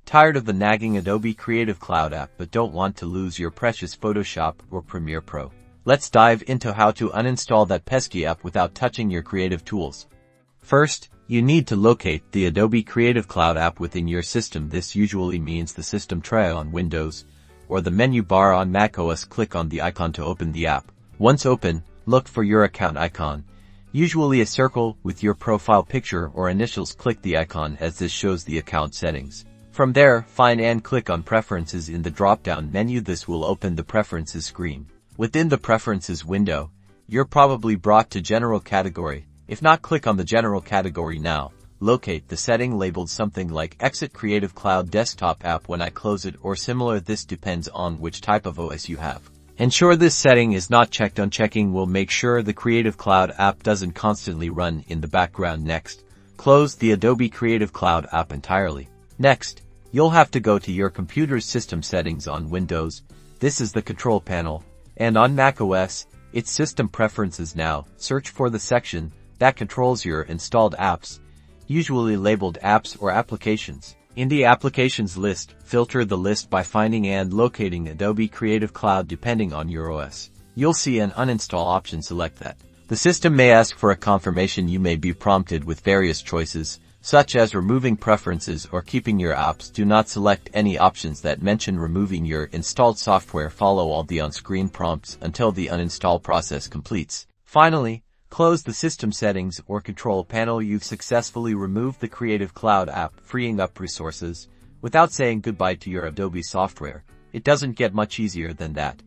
Tired of the nagging Adobe Creative Cloud app but don't want to lose your precious Photoshop or Premiere Pro? Let's dive into how to uninstall that pesky app without touching your creative tools. First, you need to locate the Adobe Creative Cloud app within your system. This usually means the system tray on Windows or the menu bar on macOS. Click on the icon to open the app. Once open, look for your account icon, usually a circle with your profile picture or initials. Click the icon as this shows the account settings. From there, find and click on Preferences in the drop-down menu. This will open the Preferences screen. Within the Preferences window, you're probably brought to General category. If not, click on the General category now. Locate the setting labeled something like Exit Creative Cloud Desktop App when I close it or similar. This depends on which type of OS you have. Ensure this setting is not checked. Unchecking will make sure the Creative Cloud app doesn't constantly run in the background. Next, close the Adobe Creative Cloud app entirely. Next, you'll have to go to your computer's system settings on Windows. This is the control panel, and on macOS, it's System Preferences. Now, search for the section that controls your installed apps, usually labeled Apps or Applications. In the Applications list, filter the list by finding and locating Adobe Creative Cloud depending on your OS. You'll see an uninstall option. Select that. The system may ask for a confirmation. You may be prompted with various choices, such as removing preferences or keeping your apps. Do not select any options that mention removing your installed software. Follow all the on-screen prompts until the uninstall process completes. Finally, close the system settings or control panel. You've successfully removed the Creative Cloud app, freeing up resources without saying goodbye to your Adobe software. It doesn't get much easier than that.